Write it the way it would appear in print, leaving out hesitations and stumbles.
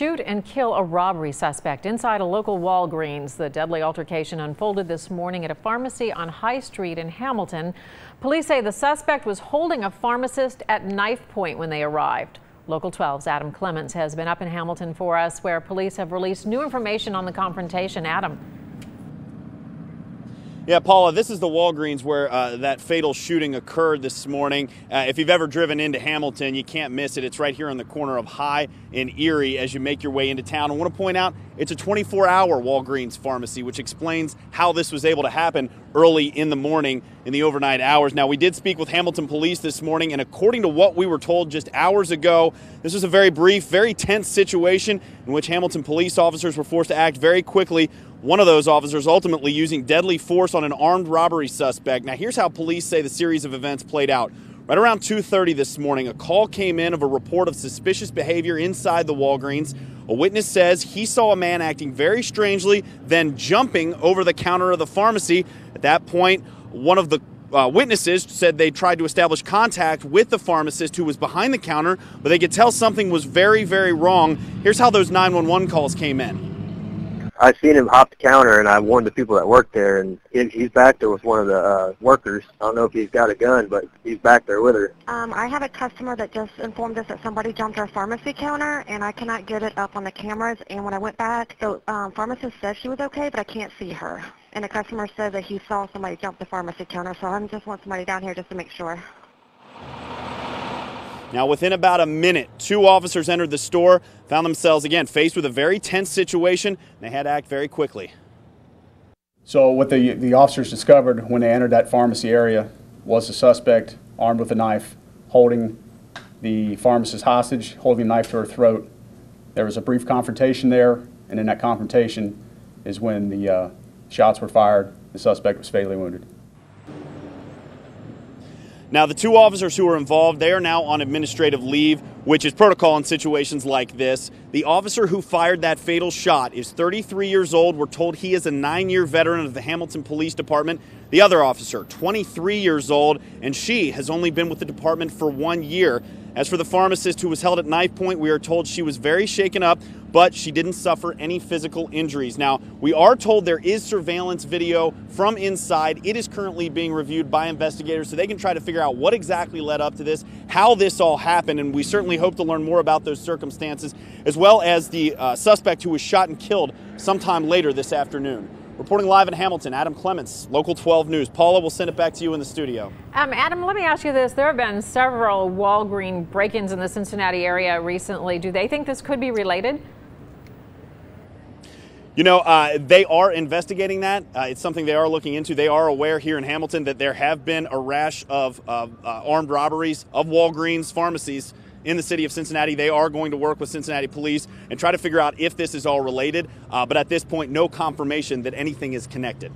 shoot and kill a robbery suspect inside a local Walgreens. The deadly altercation unfolded this morning at a pharmacy on High Street in Hamilton. Police say the suspect was holding a pharmacist at knife point when they arrived. Local 12's Adam Clements has been up in Hamilton for us, where police have released new information on the confrontation. Adam. Yeah, Paula, this is the Walgreens where that fatal shooting occurred this morning. If you've ever driven into Hamilton, you can't miss it. It's right here on the corner of High and Erie as you make your way into town. I want to point out it's a 24-hour Walgreens pharmacy, which explains how this was able to happen early in the morning in the overnight hours. Now, we did speak with Hamilton police this morning, and according to what we were told just hours ago, this was a very brief, very tense situation in which Hamilton police officers were forced to act very quickly. One of those officers ultimately using deadly force on an armed robbery suspect. Now, here's how police say the series of events played out. Right around 2:30 this morning, a call came in of a report of suspicious behavior inside the Walgreens. A witness says he saw a man acting very strangely, then jumping over the counter of the pharmacy. At that point, one of the witnesses said they tried to establish contact with the pharmacist who was behind the counter, but they could tell something was very, very wrong. Here's how those 911 calls came in. I seen him hop the counter, and I warned the people that work there, and he's back there with one of the workers. I don't know if he's got a gun, but he's back there with her. I have a customer that just informed us that somebody jumped our pharmacy counter, and I cannot get it up on the cameras. And when I went back, the pharmacist said she was okay, but I can't see her. And the customer said that he saw somebody jump the pharmacy counter, so I just want somebody down here just to make sure. Now, within about a minute, two officers entered the store, found themselves, again, faced with a very tense situation, and they had to act very quickly. So what the officers discovered when they entered that pharmacy area was the suspect armed with a knife, holding the pharmacist hostage, holding a knife to her throat. There was a brief confrontation there, and in that confrontation is when the shots were fired. The suspect was fatally wounded. Now, the two officers who were involved, they are now on administrative leave, which is protocol in situations like this. The officer who fired that fatal shot is 33 years old. We're told he is a 9-year veteran of the Hamilton Police Department. The other officer, 23 years old, and she has only been with the department for 1 year. As for the pharmacist who was held at knife point, we are told she was very shaken up, but she didn't suffer any physical injuries. Now, we are told there is surveillance video from inside. It is currently being reviewed by investigators so they can try to figure out what exactly led up to this, how this all happened, and we certainly hope to learn more about those circumstances, as well as the suspect who was shot and killed sometime later this afternoon. Reporting live in Hamilton, Adam Clements, Local 12 News. Paula, we'll send it back to you in the studio. Adam, let me ask you this. There have been several Walgreens break-ins in the Cincinnati area recently. Do they think this could be related? You know, they are investigating that. It's something they are looking into. They are aware here in Hamilton that there have been a rash of armed robberies of Walgreens pharmacies in the city of Cincinnati. They are going to work with Cincinnati police and try to figure out if this is all related. But at this point, no confirmation that anything is connected.